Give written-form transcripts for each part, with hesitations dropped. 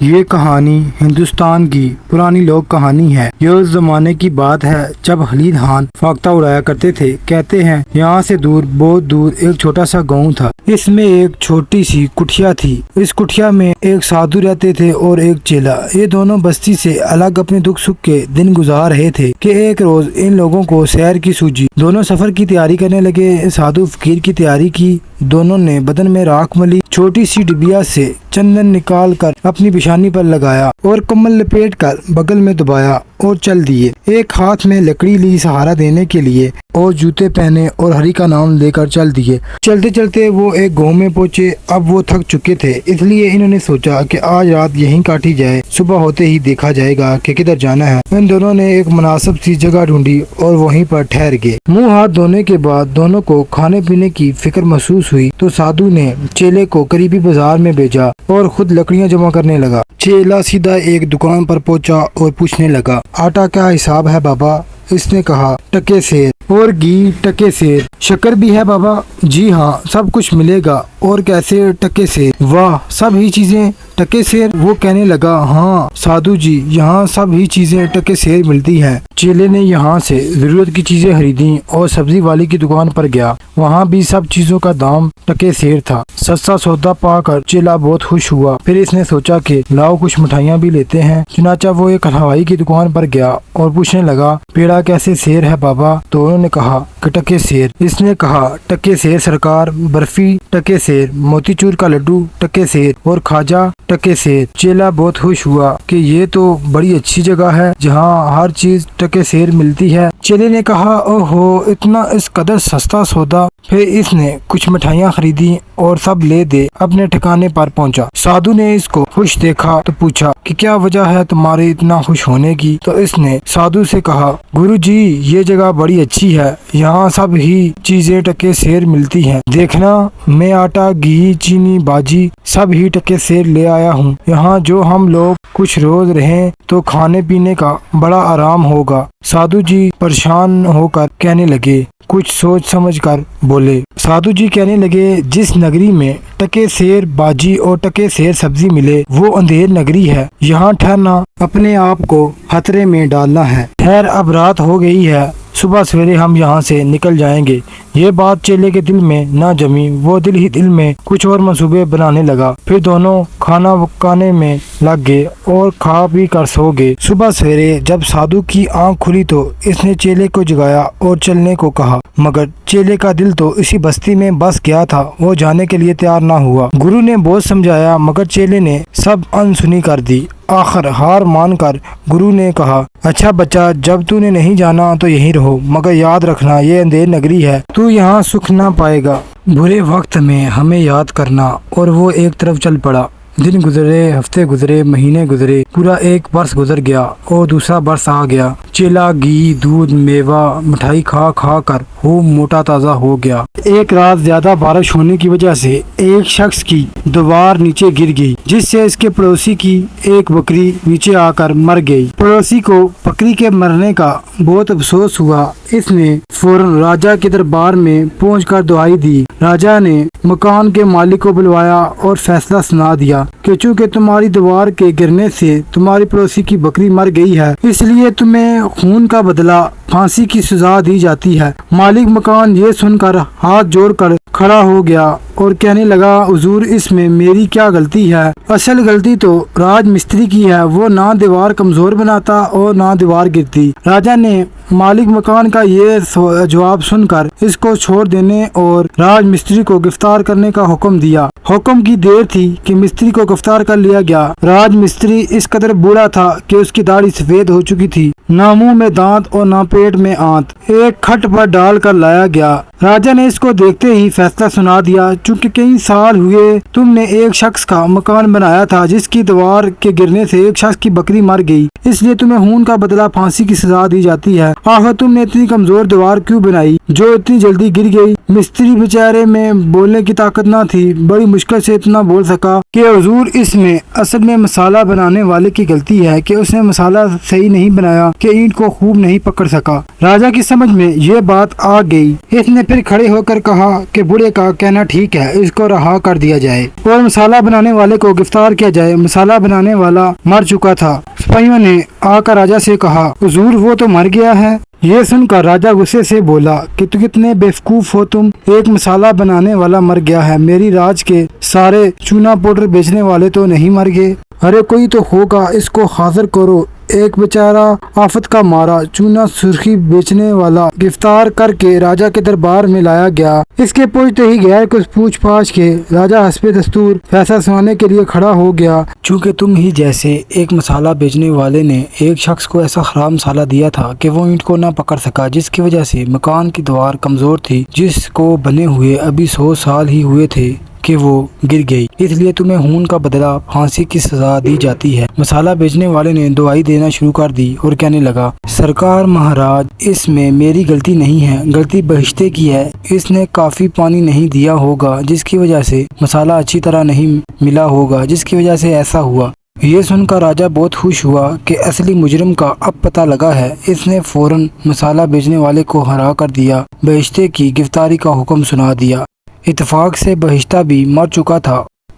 ये कहानी हिंदुस्तान की पुरानी लोक कहानी है। ये उस जमाने की बात है जब खलील खान फाख्ता उड़ाया करते थे। कहते हैं यहाँ से दूर, बहुत दूर एक छोटा सा गांव था। इसमें एक छोटी सी कुटिया थी। इस कुटिया में एक साधु रहते थे और एक चेला। ये दोनों बस्ती से अलग अपने दुख सुख के दिन गुजार रहे थे कि एक रोज इन लोगों को शहर की सूझी। दोनों सफर की तैयारी करने लगे। साधु फकीर की तैयारी की। दोनों ने बदन में राख मली, छोटी सी डिबिया से चंदन निकाल कर अपनी बिछानी पर लगाया और कम्बल लपेट कर बगल में दबाया और चल दिए। एक हाथ में लकड़ी ली सहारा देने के लिए और जूते पहने और हरि का नाम लेकर चल दिए। चलते चलते वो एक गांव में पहुंचे। अब वो थक चुके थे, इसलिए इन्होंने सोचा कि आज रात यहीं काटी जाए, सुबह होते ही देखा जाएगा कि किधर जाना है। इन दोनों ने एक मुनासिब सी जगह ढूंढी और वहीं पर ठहर गए। मुंह हाथ धोने के बाद दोनों को खाने पीने की फिक्र महसूस हुई तो साधु ने चेले को करीबी बाजार में भेजा और खुद लकड़ियां जमा करने लगा। चेला सीधा एक दुकान पर पहुंचा और पूछने लगा, आटा क्या हिसाब है बाबा? इसने कहा, टके सेर। और घी टके सेर। शक्कर भी है बाबा? जी हाँ, सब कुछ मिलेगा। और कैसे टके सेर? वाह, सब ही चीजें टके सेर? वो कहने लगा, हाँ साधु जी, यहाँ सब ही चीजें टके सेर मिलती हैं। चेले ने यहाँ से जरूरत की चीजें खरीदी और सब्जी वाली की दुकान पर गया। वहाँ भी सब चीजों का दाम टके सेर था। सस्ता सौदा पाकर चेला बहुत खुश हुआ। फिर इसने सोचा कि लाओ कुछ मिठाइयाँ भी लेते हैं। चुनाचा वो एक हलवाई की दुकान पर गया और पूछने लगा, पेड़ा कैसे सेर है बाबा? तो उन्होंने कहा कि टके सेर। इसने कहा, टके सेर सरकार। बर्फी टके सेर, मोतीचूर का लड्डू टके सेर और खाजा टके सेर। चेला बहुत खुश हुआ कि ये तो बड़ी अच्छी जगह है जहाँ हर चीज टके सेर मिलती है। चेले ने कहा, ओहो, इतना इस कदर सस्ता सौदा। फिर इसने कुछ मिठाइयाँ खरीदी और सब ले दे अपने ठिकाने पर पहुंचा। साधु ने इसको खुश देखा तो पूछा कि क्या वजह है तुम्हारे इतना खुश होने की? तो इसने साधु से कहा, गुरुजी, ये जगह बड़ी अच्छी है। यहाँ सब ही चीजें टके सेर मिलती हैं। देखना, मैं आटा, घी, चीनी, बाजी सब ही टके सेर ले आया हूँ। यहाँ जो हम लोग कुछ रोज रहें तो खाने पीने का बड़ा आराम होगा। साधु जी परेशान होकर कहने लगे, कुछ सोच समझ कर बोले। साधु जी कहने लगे, जिस नगरी में टके सेर बाजी और टके सेर सब्जी मिले वो अंधेर नगरी है। यहाँ ठहरना अपने आप को खतरे में डालना है। खैर, अब रात हो गई है, सुबह सवेरे हम यहाँ से निकल जाएंगे। ये बात चेले के दिल में ना जमी। वो दिल ही दिल में कुछ और मंसूबे बनाने लगा। फिर दोनों खाना पकाने में लग गए और खा पी कर सो गए। सुबह सवेरे जब साधु की आंख खुली तो इसने चेले को जगाया और चलने को कहा, मगर चेले का दिल तो इसी बस्ती में बस गया था। वो जाने के लिए तैयार ना हुआ। गुरु ने बहुत समझाया मगर चेले ने सब अनसुनी कर दी। आखिर हार मानकर गुरु ने कहा, अच्छा बच्चा, जब तूने नहीं जाना तो यहीं रहो, मगर याद रखना ये अंधेर नगरी है, तू यहाँ सुख ना पाएगा। बुरे वक्त में हमें याद करना। और वो एक तरफ चल पड़ा। दिन गुजरे, हफ्ते गुजरे, महीने गुजरे, पूरा एक बरस गुजर गया और दूसरा बरस आ गया। चेला घी, दूध, मेवा, मिठाई खा खा कर खूब मोटा ताजा हो गया। एक रात ज्यादा बारिश होने की वजह से एक शख्स की दीवार नीचे गिर गई, जिससे इसके पड़ोसी की एक बकरी नीचे आकर मर गई। पड़ोसी को बकरी के मरने का बहुत अफसोस हुआ। इसने फौरन राजा के दरबार में पहुंचकर दुआई दी। राजा ने मकान के मालिक को बुलवाया और फैसला सुना दिया कि चूंकि तुम्हारी दीवार के गिरने से तुम्हारी पड़ोसी की बकरी मर गई है, इसलिए तुम्हें खून का बदला फांसी की सजा दी जाती है। मालिक मकान ये सुनकर हाथ जोड़कर खड़ा हो गया और कहने लगा, हुजूर, इसमें मेरी क्या गलती है? असल गलती तो राज मिस्त्री की है। वो ना दीवार कमजोर बनाता और ना दीवार गिरती। राजा ने मालिक मकान का ये जवाब सुनकर इसको छोड़ देने और राज मिस्त्री को गिरफ्तार करने का हुक्म दिया। हुक्म की देर थी कि मिस्त्री को गिरफ्तार कर लिया गया। राज मिस्त्री इस कदर बूढ़ा था कि उसकी दाढ़ी सफेद हो चुकी थी। ना मुंह में दांत और ना पेट में आंत। एक खट पर डाल कर लाया गया। राजा ने इसको देखते ही फैसला सुना दिया, चूंकि कई साल हुए तुमने एक शख्स का मकान बनाया था जिसकी दीवार के गिरने से एक शख्स की बकरी मर गई, इसलिए तुम्हें खून का बदला फांसी की सजा दी जाती है। आखिर तुमने इतनी कमजोर दीवार क्यों बनाई जो इतनी जल्दी गिर गई? मिस्त्री बेचारे में बोलने की ताकत ना थी। बड़ी मुश्किल से इतना बोल सका कि हुजूर, इसमें असल में मसाला बनाने वाले की गलती है कि उसने मसाला सही नहीं बनाया कि ईंट को खूब नहीं पकड़ सका। राजा की समझ में ये बात आ गई। इसने फिर खड़े होकर कहा कि बूढ़े का कहना ठीक है, इसको रहा कर दिया जाए और मसाला बनाने वाले को गिरफ्तार किया जाए। मसाला बनाने वाला मर चुका था। सिपाहियों ने आकर राजा से कहा, हुजूर वो तो मर गया है। ये सुनकर राजा गुस्से से बोला कि तुम कितने बेवकूफ हो तुम, एक मसाला बनाने वाला मर गया है, मेरी राज के सारे चूना पाउडर बेचने वाले तो नहीं मर गए। अरे कोई तो होगा, इसको हाजिर करो। एक बेचारा आफत का मारा चूना सुर्खी बेचने वाला गिरफ्तार करके राजा के दरबार में लाया गया। इसके पहुंचते ही गैर कुछ पूछ पाछ के राजा हस्बे दस्तूर फैसला सुनाने के लिए खड़ा हो गया। चूँकि तुम ही जैसे एक मसाला बेचने वाले ने एक शख्स को ऐसा खराब मसाला दिया था कि वो ईंट को ना पकड़ सका, जिसकी वजह से मकान की दीवार कमजोर थी, जिसको बने हुए अभी 100 साल ही हुए थे कि वो गिर गई, इसलिए तुम्हें खून का बदला फांसी की सजा दी जाती है। मसाला बेचने वाले ने दुआई देना शुरू कर दी और कहने लगा, सरकार महाराज, इसमें मेरी गलती नहीं है, गलती बहिश्ते की है। इसने काफी पानी नहीं दिया होगा, जिसकी वजह से मसाला अच्छी तरह नहीं मिला होगा, जिसकी वजह से ऐसा हुआ। ये सुनकर राजा बहुत खुश हुआ कि असली मुजरिम का अब पता लगा है। इसने फौरन मसाला बेचने वाले को हरा कर दिया, बहिश्ते की गिरफ्तारी का हुक्म सुना दिया। इत्तेफाक से बहिश्ता भी मर चुका था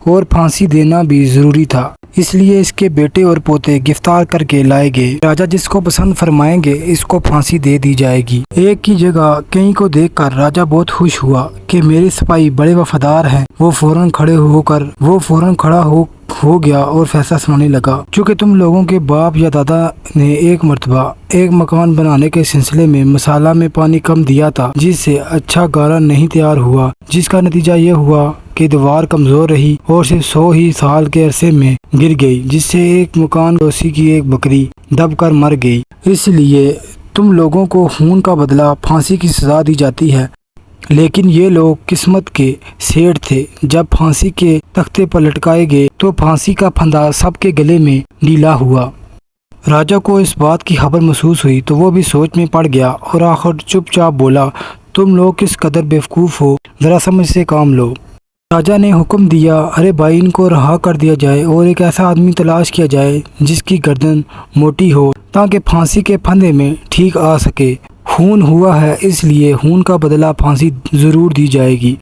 और फांसी देना भी जरूरी था, इसलिए इसके बेटे और पोते गिरफ्तार करके लाए गए। राजा जिसको पसंद फरमाएंगे इसको फांसी दे दी जाएगी। एक की जगह कई को देखकर राजा बहुत खुश हुआ कि मेरे सिपाही बड़े वफादार हैं। वो फौरन खड़ा हो गया और फैसला सुनाने लगा, चूँकि तुम लोगों के बाप या दादा ने एक मर्तबा एक मकान बनाने के सिलसिले में मसाला में पानी कम दिया था, जिससे अच्छा गारा नहीं तैयार हुआ, जिसका नतीजा ये हुआ कि दीवार कमजोर रही और सिर्फ 100 ही साल के अरसे में गिर गई, जिससे एक मकान पड़ोसी की एक बकरी दबकर मर गई। इसलिए तुम लोगों को खून का बदला फांसी की सजा दी जाती है। लेकिन ये लोग किस्मत के सेठ थे। जब फांसी के तख्ते पर लटकाए गए तो फांसी का फंदा सबके गले में ढीला हुआ। राजा को इस बात की खबर महसूस हुई तो वो भी सोच में पड़ गया और आखिर चुपचाप बोला, तुम लोग किस कदर बेवकूफ़ हो, ज़रा समझ से काम लो। राजा ने हुक्म दिया, अरे भाई, इनको रहा कर दिया जाए और एक ऐसा आदमी तलाश किया जाए जिसकी गर्दन मोटी हो, ताकि फांसी के फंदे में ठीक आ सके। खून हुआ है, इसलिए खून का बदला फांसी ज़रूर दी जाएगी।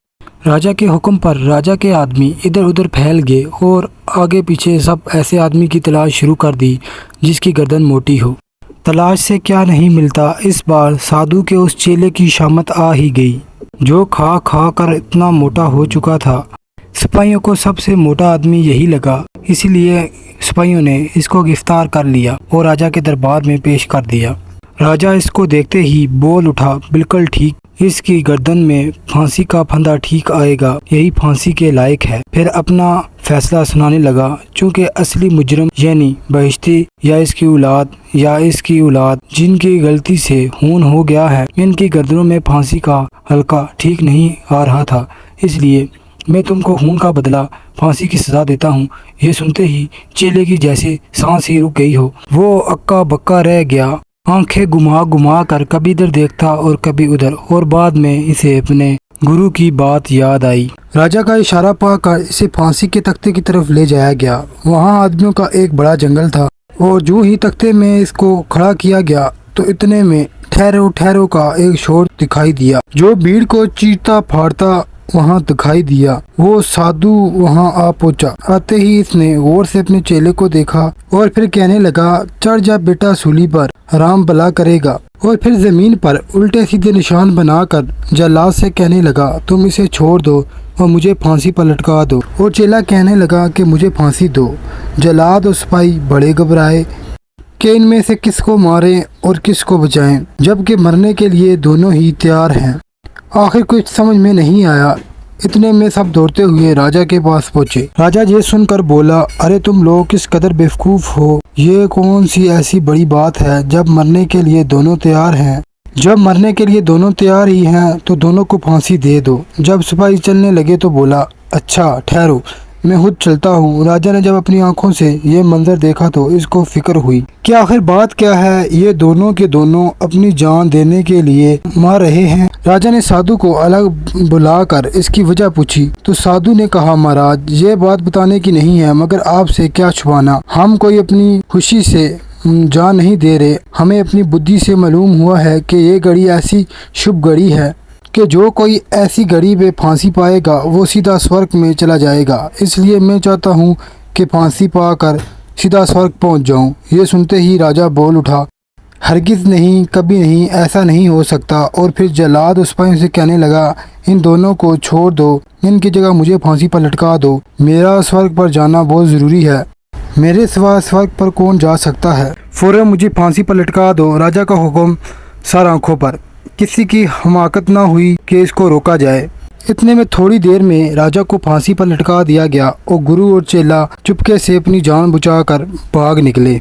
राजा के हुक्म पर राजा के आदमी इधर उधर फैल गए और आगे पीछे सब ऐसे आदमी की तलाश शुरू कर दी जिसकी गर्दन मोटी हो। तलाश से क्या नहीं मिलता, इस बार साधु के उस चेले की शामत आ ही गई, जो खा खा कर इतना मोटा हो चुका था। सिपाहियों को सबसे मोटा आदमी यही लगा, इसीलिए सिपाहियों ने इसको गिरफ्तार कर लिया और राजा के दरबार में पेश कर दिया। राजा इसको देखते ही बोल उठा, बिल्कुल ठीक, इसकी गर्दन में फांसी का फंदा ठीक आएगा, यही फांसी के लायक है। फिर अपना फैसला सुनाने लगा, चूँकि असली मुजरिम यानी बहिश्ती या इसकी औलाद जिनकी गलती से खून हो गया है, इनकी गर्दनों में फांसी का हल्का ठीक नहीं आ रहा था, इसलिए मैं तुमको खून का बदला फांसी की सजा देता हूँ। ये सुनते ही चेले की जैसे सांस ही रुक गई हो। वो अक्का बक्का रह गया, आंखें घुमा कर कभी इधर देखता और कभी उधर, और बाद में इसे अपने गुरु की बात याद आई। राजा का इशारा पाकर इसे फांसी के तख्ते की तरफ ले जाया गया। वहाँ आदमियों का एक बड़ा जंगल था और जो ही तख्ते में इसको खड़ा किया गया तो इतने में ठहरो ठहरो का एक शोर दिखाई दिया, जो भीड़ को चीरता फाड़ता वहाँ दिखाई दिया। वो साधु वहाँ आ पहुँचा। आते ही इसने गौर से अपने चेले को देखा और फिर कहने लगा, चढ़ जा बेटा सूली पर, आराम भला करेगा। और फिर जमीन पर उल्टे सीधे निशान बनाकर जल्लाद से कहने लगा, तुम इसे छोड़ दो और मुझे फांसी पर लटका दो। और चेला कहने लगा कि मुझे फांसी दो। जल्लाद और सिपाही बड़े घबराए कि इनमें से किसको मारें और किसको बचाएं, जबकि मरने के लिए दोनों ही तैयार हैं। आखिर कुछ समझ में नहीं आया। इतने में सब दौड़ते हुए राजा के पास पहुँचे। राजा ये सुनकर बोला, अरे तुम लोग किस कदर बेवकूफ़ हो, ये कौन सी ऐसी बड़ी बात है जब मरने के लिए दोनों तैयार हैं। जब मरने के लिए दोनों तैयार ही हैं तो दोनों को फांसी दे दो। जब सिपाही चलने लगे तो बोला, अच्छा ठहरो, मैं खुद चलता हूँ। राजा ने जब अपनी आंखों से ये मंजर देखा तो इसको फिक्र हुई कि आखिर बात क्या है, ये दोनों के दोनों अपनी जान देने के लिए मार रहे हैं। राजा ने साधु को अलग बुलाकर इसकी वजह पूछी तो साधु ने कहा, महाराज, ये बात बताने की नहीं है, मगर आपसे क्या छुपाना, हम कोई अपनी खुशी से जान नहीं दे रहे। हमें अपनी बुद्धि से मालूम हुआ है कि ये घड़ी ऐसी शुभ घड़ी है कि जो कोई ऐसी घड़ी पे फांसी पाएगा वो सीधा स्वर्ग में चला जाएगा। इसलिए मैं चाहता हूँ कि फांसी पाकर सीधा स्वर्ग पहुँच जाऊँ। ये सुनते ही राजा बोल उठा, हरगिज़ नहीं, कभी नहीं, ऐसा नहीं हो सकता। और फिर जल्लाद उस सिपाही से कहने लगा, इन दोनों को छोड़ दो, इनकी जगह मुझे फांसी पर लटका दो। मेरा स्वर्ग पर जाना बहुत ज़रूरी है, मेरे सिवा स्वर्ग पर कौन जा सकता है। फ़ौरन मुझे फांसी पर लटका दो। राजा का हुक्म सर आँखों पर, किसी की हमाकत ना हुई कि इसको रोका जाए। इतने में थोड़ी देर में राजा को फांसी पर लटका दिया गया और गुरु और चेला चुपके से अपनी जान बचाकर भाग निकले।